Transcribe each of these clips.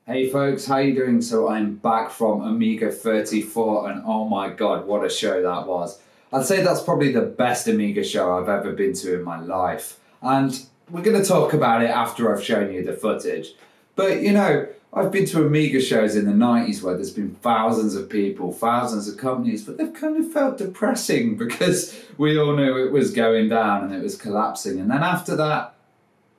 Hey folks, how you doing? So I'm back from Amiga 34 and oh my god, what a show that was. I'd say that's probably the best Amiga show I've ever been to in my life. And we're going to talk about it after I've shown you the footage. But you know, I've been to Amiga shows in the 90s where there's been thousands of people, thousands of companies, but they've kind of felt depressing because we all knew it was going down and it was collapsing. And then after that,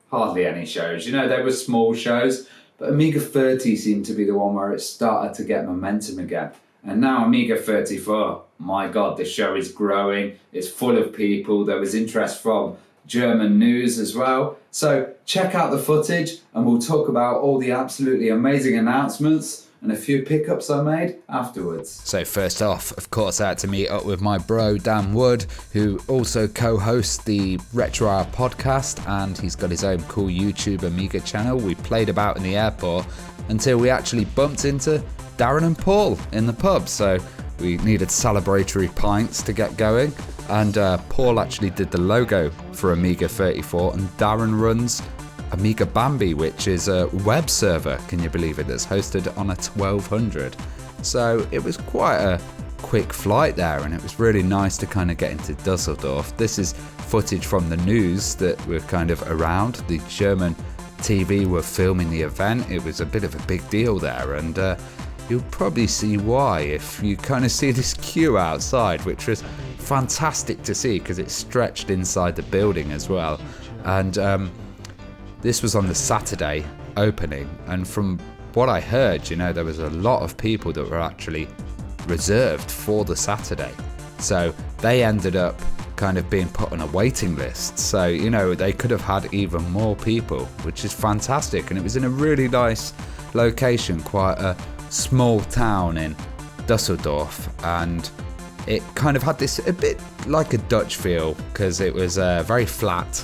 hardly any shows. You know, there were small shows, but Amiga 30 seemed to be the one where it started to get momentum again. And now Amiga 34, my god, the show is growing. It's full of people. There was interest from German news as well. So check out the footage and we'll talk about all the absolutely amazing announcements and a few pickups I made afterwards. So first off, of course, I had to meet up with my bro Dan Wood, who also co-hosts the Retro Hour podcast, and he's got his own cool YouTube Amiga channel. We played about in the airport until we actually bumped into Darren and Paul in the pub, so we needed celebratory pints to get going. And Paul actually did the logo for Amiga 34, and Darren runs Amiga Bambi, which is a web server, can you believe it, that's hosted on a 1200. So it was quite a quick flight there, and it was really nice to kind of get into Dusseldorf. This is footage from the news that were kind of around. The German TV were filming the event. It was a bit of a big deal there, and you'll probably see why if you kind of see this queue outside, which was fantastic to see because it stretched inside the building as well. And this was on the Saturday opening, and from what I heard, you know, there was a lot of people that were actually reserved for the Saturday. So they ended up kind of being put on a waiting list. So, you know, they could have had even more people, which is fantastic. And it was in a really nice location, quite a small town in Dusseldorf. And it kind of had this a bit like a Dutch feel because it was very flat.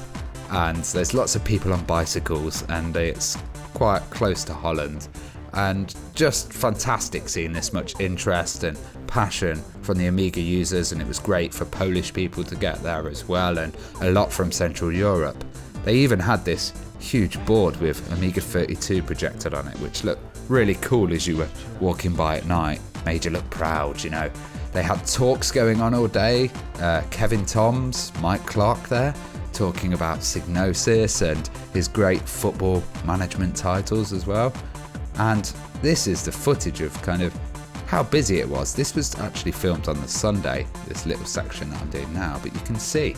And there's lots of people on bicycles, and it's quite close to Holland, and just fantastic seeing this much interest and passion from the Amiga users. And it was great for Polish people to get there as well, and a lot from Central Europe. They even had this huge board with Amiga 32 projected on it, which looked really cool as you were walking by at night. Made you look proud, you know. They had talks going on all day. Kevin Toms, Mike Clark there, talking about Psygnosis and his great football management titles as well. And this is the footage of kind of how busy it was. This was actually filmed on the Sunday, this little section that I'm doing now, but you can see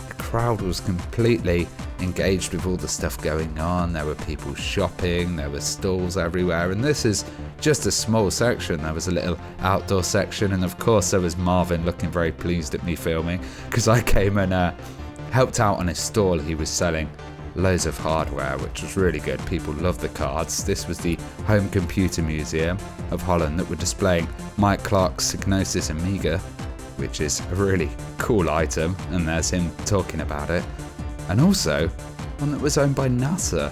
the crowd was completely engaged with all the stuff going on. There were people shopping, there were stalls everywhere, and this is just a small section. There was a little outdoor section, and of course there was Marvin looking very pleased at me filming because I came and helped out on his stall. He was selling loads of hardware, which was really good. People loved the cards. This was the Home Computer Museum of Holland that were displaying Mike Clark's Psygnosis Amiga, which is a really cool item, and there's him talking about it. And also one that was owned by NASA,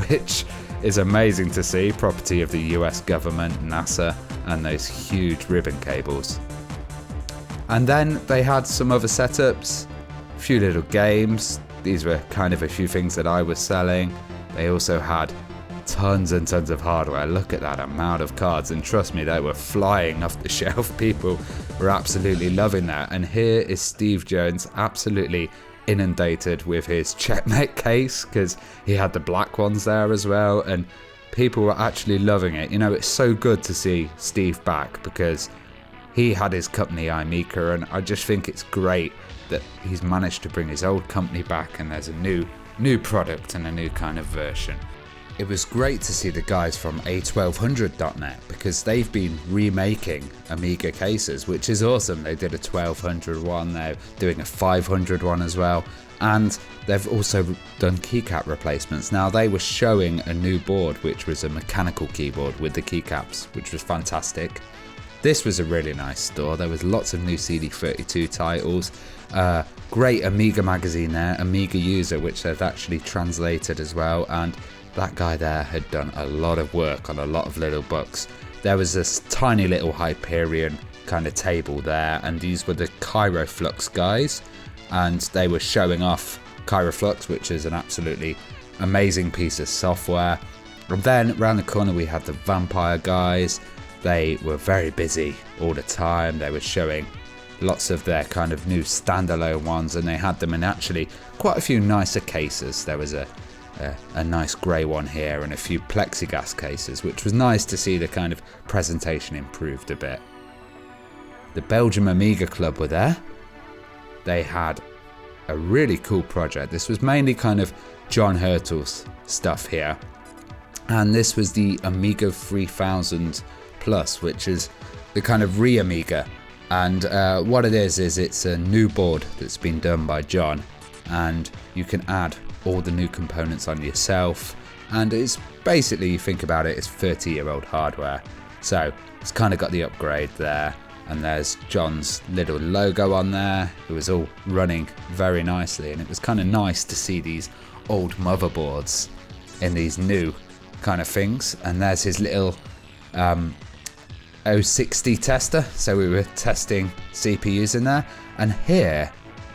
which is amazing to see. Property of the US government, NASA, and those huge ribbon cables. And then they had some other setups, a few little games. These were kind of a few things that I was selling. They also had tons and tons of hardware. Look at that amount of cards, and trust me, they were flying off the shelf. People were absolutely loving that. And here is Steve Jones, absolutely inundated with his Checkmate case because he had the black ones there as well, and people were actually loving it. You know, it's so good to see Steve back because he had his company iMika, and I just think it's great that he's managed to bring his old company back, and there's a new product and a new kind of version. It was great to see the guys from A1200.net because they've been remaking Amiga cases, which is awesome. They did a 1200 one, they're doing a 500 one as well, and they've also done keycap replacements. Now they were showing a new board which was a mechanical keyboard with the keycaps, which was fantastic. This was a really nice store. There was lots of new CD32 titles. Great Amiga magazine there, Amiga User, which they'd actually translated as well. And that guy there had done a lot of work on a lot of little books. There was this tiny little Hyperion kind of table there, and these were the Kyroflux guys. And they were showing off Kyroflux, which is an absolutely amazing piece of software. And then around the corner we had the Vampire guys. They were very busy all the time. They were showing lots of their kind of new standalone ones, and they had them in actually quite a few nicer cases. There was a nice grey one here and a few plexiglass cases, which was nice to see the kind of presentation improved a bit. The Belgium Amiga Club were there. They had a really cool project. This was mainly kind of John Hurtle's stuff here. And this was the Amiga 3000 Plus, which is the kind of re-Amiga. And what it is it's a new board that's been done by John. And you can add all the new components on yourself. And it's basically, you think about it, it's 30-year-old hardware. So it's kind of got the upgrade there. And there's John's little logo on there. It was all running very nicely, and it was kind of nice to see these old motherboards in these new kind of things. And there's his little 060 tester, so we were testing CPUs in there. And here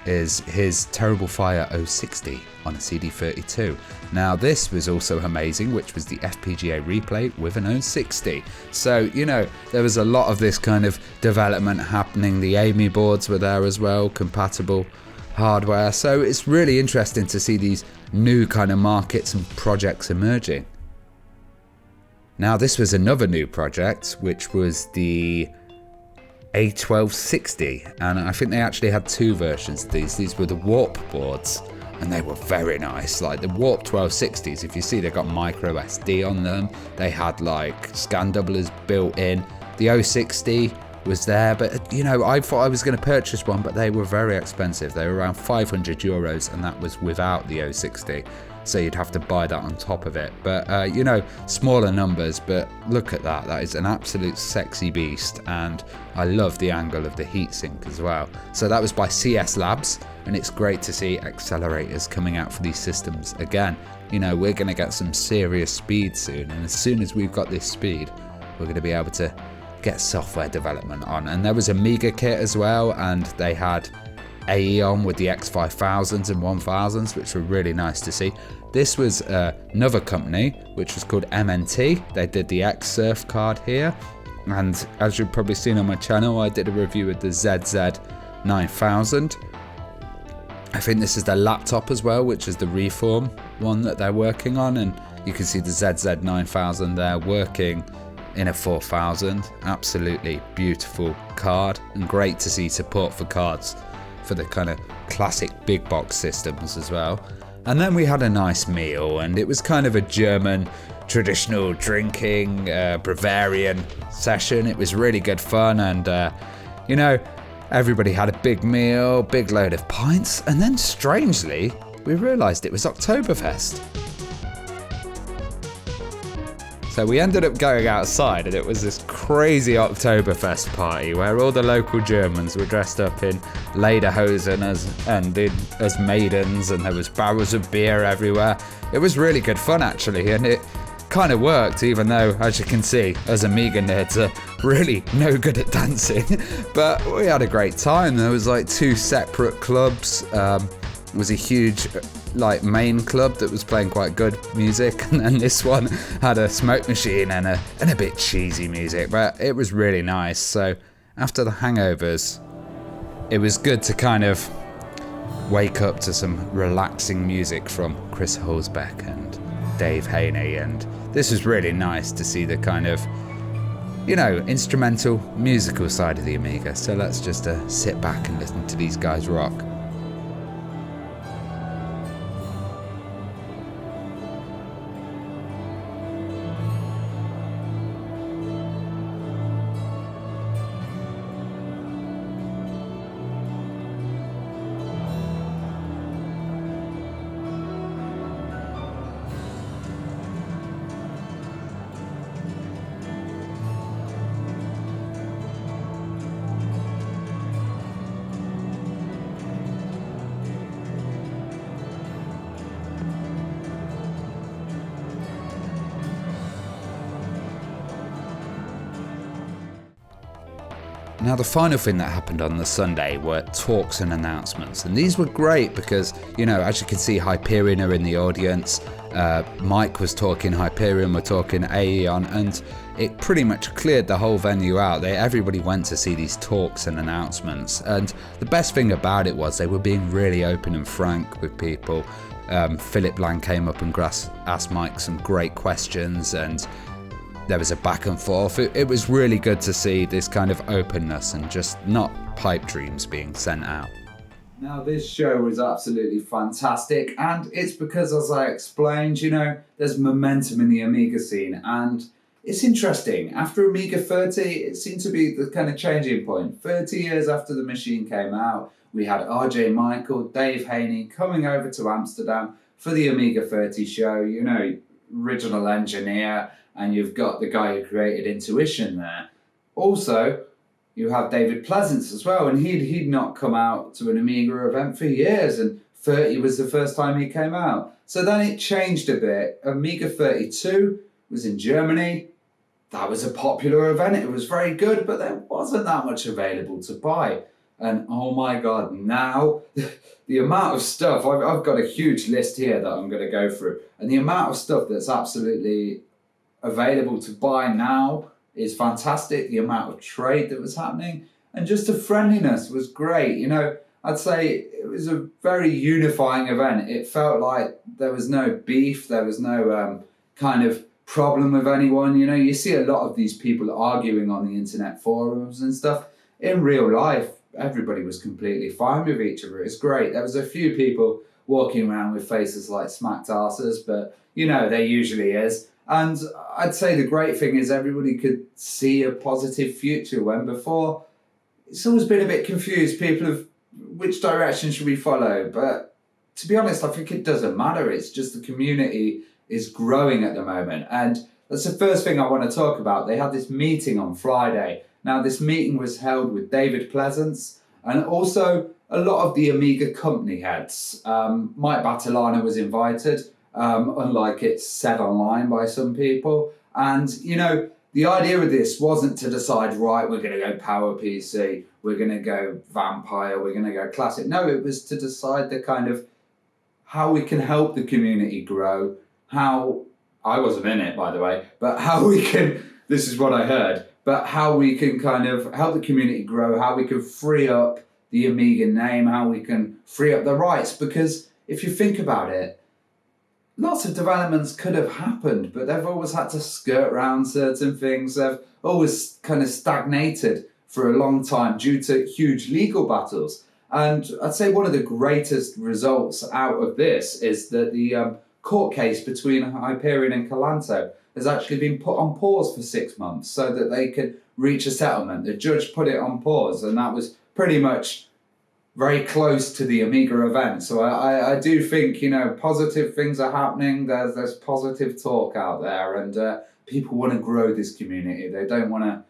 is his Terrible Fire 060 on a CD32. Now this was also amazing, which was the Fpga Replay with an 060. So, you know, there was a lot of this kind of development happening. The AMI boards were there as well, compatible hardware. So it's really interesting to see these new kind of markets and projects emerging. Now this was another new project, which was the A1260, and I think they actually had two versions of these. These were the Warp boards, and they were very nice. Like the Warp 1260s, if you see, they got micro SD on them. They had like scan doublers built in. The 060 was there, but you know, I thought I was going to purchase one, but they were very expensive. They were around 500 euros, and that was without the 060. So you'd have to buy that on top of it. But, you know, smaller numbers, but look at that. That is an absolute sexy beast. And I love the angle of the heatsink as well. So that was by CS Labs. And it's great to see accelerators coming out for these systems. Again, you know, we're going to get some serious speed soon. And as soon as we've got this speed, we're going to be able to get software development on. And there was Amiga kit as well. And they had AE on with the X5000s and 1000s, which were really nice to see. This was another company, which was called MNT. They did the X-Surf card here. And as you've probably seen on my channel, I did a review of the ZZ9000. I think this is their laptop as well, which is the Reform one that they're working on. And you can see the ZZ9000 there working in a 4000. Absolutely beautiful card, and great to see support for cards for the kind of classic big box systems as well. And then we had a nice meal, and it was kind of a German traditional drinking Bavarian session. It was really good fun, and you know, everybody had a big meal, big load of pints, and then strangely we realised it was Oktoberfest. So we ended up going outside, and it was this crazy Oktoberfest party where all the local Germans were dressed up in lederhosen as maidens, and there was barrels of beer everywhere. It was really good fun actually, and it kind of worked, even though, as you can see, as Amiga nerds are really no good at dancing. But we had a great time. There was like two separate clubs. It was a huge like main club that was playing quite good music, and then this one had a smoke machine and a bit cheesy music, but it was really nice. So after the hangovers, it was good to kind of wake up to some relaxing music from Chris Holzbeck and Dave Haney, and this was really nice to see the kind of, you know, instrumental musical side of the Amiga. So let's just sit back and listen to these guys rock. Now, the final thing that happened on the Sunday were talks and announcements, and these were great because, as you can see, Hyperion are in the audience. Mike was talking, Hyperion were talking, Aeon, and it pretty much cleared the whole venue out. Everybody went to see these talks and announcements, and the best thing about it was they were being really open and frank with people. Philip Lang came up and asked Mike some great questions, and there was a back and forth. It was really good to see this kind of openness and just not pipe dreams being sent out. Now, this show was absolutely fantastic, and it's because, as I explained, there's momentum in the Amiga scene, and it's interesting. After Amiga 30, it seemed to be the kind of changing point. 30 years after the machine came out, we had RJ Michael, Dave Haney coming over to Amsterdam for the Amiga 30 show, original engineer, and you've got the guy who created Intuition there. Also, you have David Pleasance as well, and he'd not come out to an Amiga event for years, and 30 was the first time he came out. So then it changed a bit. Amiga 32 was in Germany. That was a popular event. It was very good, but there wasn't that much available to buy. And oh my God, now the amount of stuff, I've got a huge list here that I'm going to go through, and the amount of stuff that's absolutely available to buy now is fantastic. The amount of trade that was happening and just the friendliness was great. I'd say it was a very unifying event. It felt like there was no beef, there was no kind of problem with anyone. You see a lot of these people arguing on the internet forums and stuff. In real life, everybody was completely fine with each other. It's great. There was a few people walking around with faces like smacked arses, but there usually is. And I'd say the great thing is everybody could see a positive future, when before it's always been a bit confused. People have, which direction should we follow? But to be honest, I think it doesn't matter. It's just the community is growing at the moment. And that's the first thing I want to talk about. They had this meeting on Friday. Now, this meeting was held with David Pleasance and also a lot of the Amiga company heads. Mike Battilana was invited. Unlike it's said online by some people. And, the idea of this wasn't to decide, right, we're going to go PowerPC, we're going to go Vampire, we're going to go Classic. No, it was to decide the kind of how we can help the community grow, how, I wasn't in it, by the way, but how we can, this is what I heard, but how we can kind of help the community grow, how we can free up the Amiga name, how we can free up the rights. Because if you think about it, lots of developments could have happened, but they've always had to skirt around certain things. They've always kind of stagnated for a long time due to huge legal battles. And I'd say one of the greatest results out of this is that the court case between Hyperion and Calanto has actually been put on pause for 6 months so that they could reach a settlement. The judge put it on pause, and that was pretty much very close to the Amiga event. So I do think, positive things are happening. There's positive talk out there, and people want to grow this community. They don't want to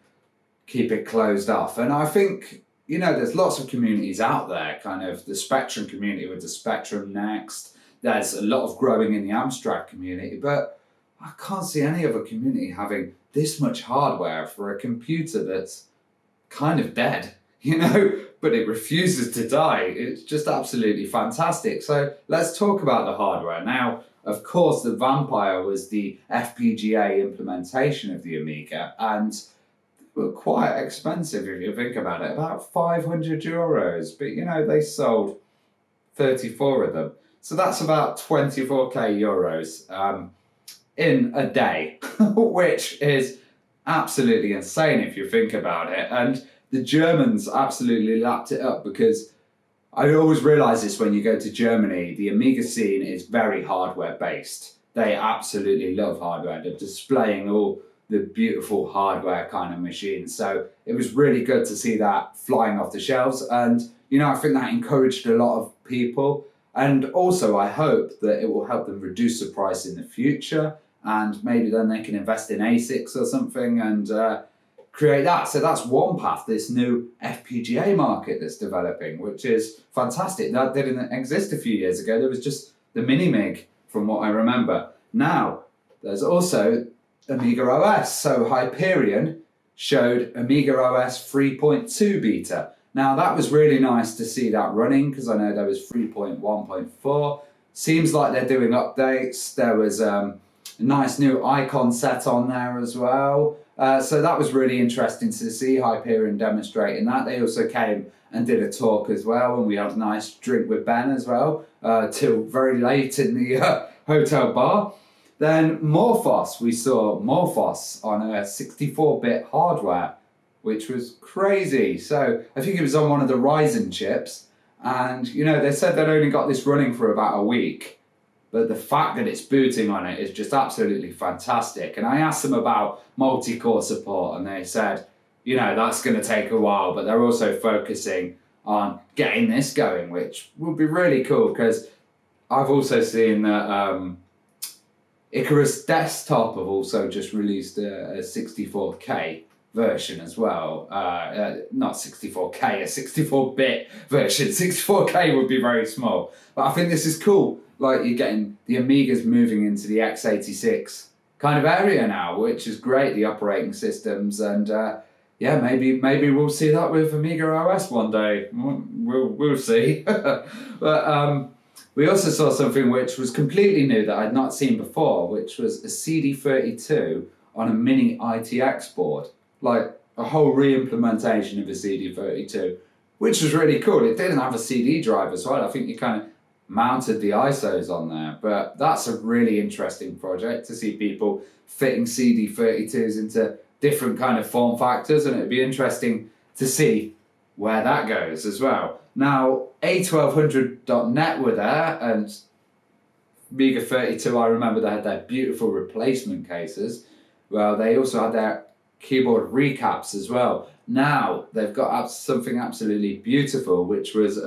keep it closed off. And I think, there's lots of communities out there, kind of the Spectrum community with the Spectrum Next. There's a lot of growing in the Abstract community, but I can't see any other community having this much hardware for a computer that's kind of dead. But it refuses to die. It's just absolutely fantastic. So let's talk about the hardware. Now, of course, the Vampire was the FPGA implementation of the Amiga, and they were quite expensive if you think about it, about €500. But, they sold 34 of them. So that's about 24k euros in a day, which is absolutely insane if you think about it. And the Germans absolutely lapped it up, because I always realise this when you go to Germany, the Amiga scene is very hardware based. They absolutely love hardware. They're displaying all the beautiful hardware kind of machines. So it was really good to see that flying off the shelves. And, I think that encouraged a lot of people. And also I hope that it will help them reduce the price in the future. And maybe then they can invest in ASICs or something and create that. So that's one path, this new FPGA market that's developing, which is fantastic. That didn't exist a few years ago. There was just the Mini-MIG, from what I remember. Now, there's also Amiga OS. So Hyperion showed Amiga OS 3.2 beta. Now that was really nice to see that running, because I know there was 3.1.4. Seems like they're doing updates. There was a nice new icon set on there as well. So that was really interesting to see Hyperion demonstrating that. They also came and did a talk as well, and we had a nice drink with Ben as well, till very late in the hotel bar. Then Morphos, we saw Morphos on a 64-bit hardware, which was crazy. So I think it was on one of the Ryzen chips, and you know, they said they'd only got this running for about a week, but the fact that it's booting on it is just absolutely fantastic. And I asked them about multi-core support, and they said, you know, that's going to take a while, but they're also focusing on getting this going, which would be really cool, because I've also seen that Icarus Desktop have also just released a 64K version as well. Not 64K, a 64-bit version. 64K would be very small. But I think this is cool. Like, you're getting the Amigas moving into the x86 kind of area now, which is great, the operating systems. And yeah, maybe we'll see that with Amiga OS one day. We'll see. But we also saw something which was completely new that I'd not seen before, which was a CD32 on a mini ITX board. Like a whole re-implementation of a CD32, which was really cool. It didn't have a CD drive as well. I think you kind of mounted the ISOs on there. But that's a really interesting project to see people fitting CD32s into different kind of form factors, and it'd be interesting to see where that goes as well. Now, A1200.net were there, and Amiga 32, I remember they had their beautiful replacement cases. Well, they also had their keyboard recaps as well. Now, they've got something absolutely beautiful, which was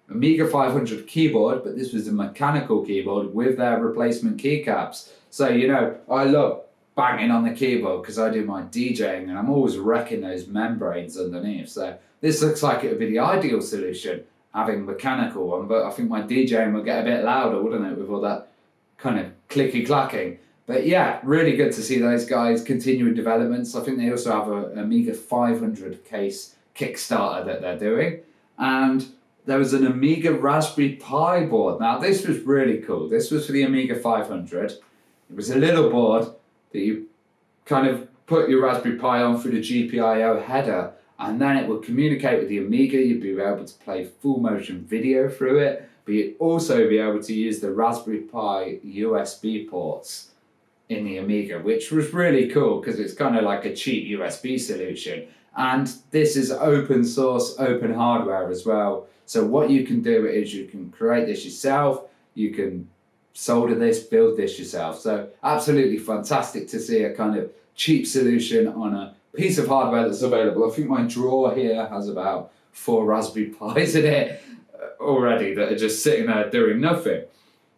Amiga 500 keyboard, but this was a mechanical keyboard with their replacement keycaps. So, you know, I love banging on the keyboard because I do my DJing, and I'm always wrecking those membranes underneath. So this looks like it would be the ideal solution, having mechanical one, but I think my DJing would get a bit louder, wouldn't it, with all that kind of clicky clacking. But yeah, really good to see those guys continuing developments. I think they also have a Amiga 500 case Kickstarter that they're doing. And there was an Amiga Raspberry Pi board. Now this was really cool. This was for the Amiga 500. It was a little board that you kind of put your Raspberry Pi on through the GPIO header, and then it would communicate with the Amiga. You'd be able to play full motion video through it, but you'd also be able to use the Raspberry Pi USB ports in the Amiga, which was really cool because it's kind of like a cheap USB solution. And this is open source, open hardware as well. So what you can do is you can create this yourself, you can solder this, build this yourself. So absolutely fantastic to see a kind of cheap solution on a piece of hardware that's available. I think my drawer here has about 4 Raspberry Pis in it already that are just sitting there doing nothing.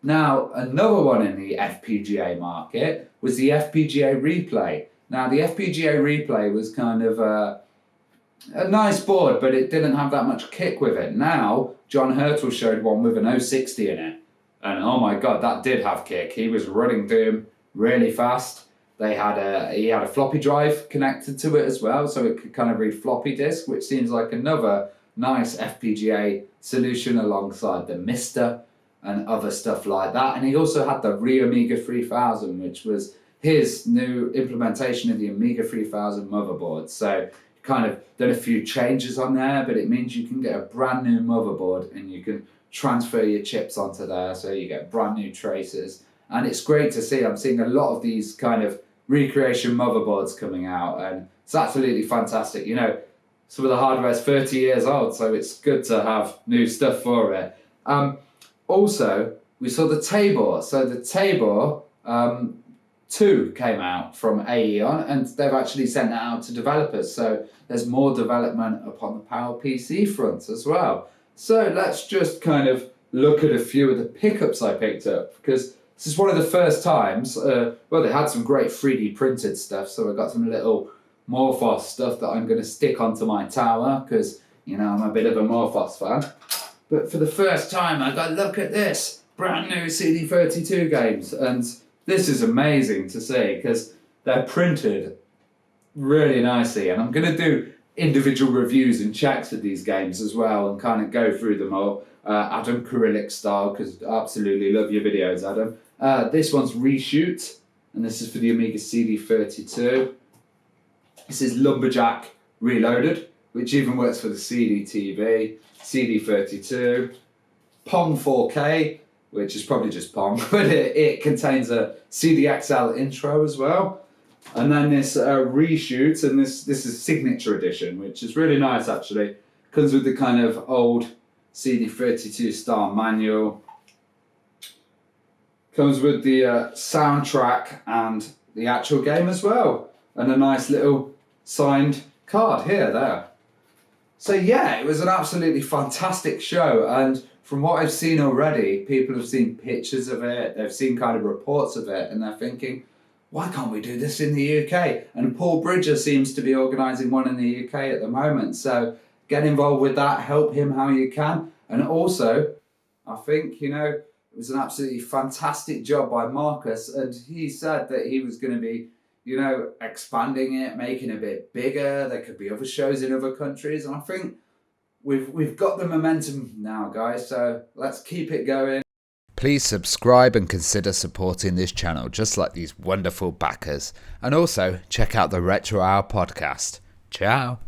Now, another one in the FPGA market was the Fpga Replay. Now, the Fpga Replay was kind of a nice board, but it didn't have that much kick with it. Now, John Hurtle showed one with an 060 in it. And oh my God, that did have kick. He was running Doom really fast. He had a floppy drive connected to it as well, so it could kind of read floppy disk, which seems like another nice FPGA solution alongside the Mister and other stuff like that. And he also had the Amiga 3000, which was his new implementation of the Amiga 3000 motherboard. So kind of done a few changes on there, but it means you can get a brand new motherboard and you can transfer your chips onto there, so you get brand new traces. And it's great to see. I'm seeing a lot of these kind of recreation motherboards coming out, and it's absolutely fantastic. You know, some of the hardware is 30 years old, so it's good to have new stuff for it. Also, we saw the Tabor. So the Tabor 2 came out from Aeon, and they've actually sent it out to developers. So there's more development upon the PowerPC front as well. So let's just kind of look at a few of the pickups I picked up, because this is one of the first times, well, they had some great 3D printed stuff, so I got some little Morphos stuff that I'm going to stick onto my tower, because, you know, I'm a bit of a Morphos fan. But for the first time, I got, look at this, brand new CD32 games, and this is amazing to see, because they're printed really nicely. And I'm going to do individual reviews and checks of these games as well and kind of go through them all, Adam Kyrillic style, because I absolutely love your videos, Adam. This one's Reshoot, and this is for the Amiga CD32. This is Lumberjack Reloaded, which even works for the CD-TV, CD32. Pong 4K, which is probably just Pong, but it contains a CDXL intro as well. And then this Reshoot, and this is Signature Edition, which is really nice actually. Comes with the kind of old CD32 style manual. Comes with the soundtrack and the actual game as well. And a nice little signed card there. So yeah, it was an absolutely fantastic show, and from what I've seen already, people have seen pictures of it, they've seen kind of reports of it, and they're thinking, why can't we do this in the UK? And Paul Bridger seems to be organising one in the UK at the moment, so get involved with that, help him how you can. And also, I think, it was an absolutely fantastic job by Marcus, and he said that he was going to be expanding it, making it a bit bigger. There could be other shows in other countries, and I think we've got the momentum now, guys, so let's keep it going. Please subscribe and consider supporting this channel just like these wonderful backers. And also check out the Retro Hour podcast. Ciao.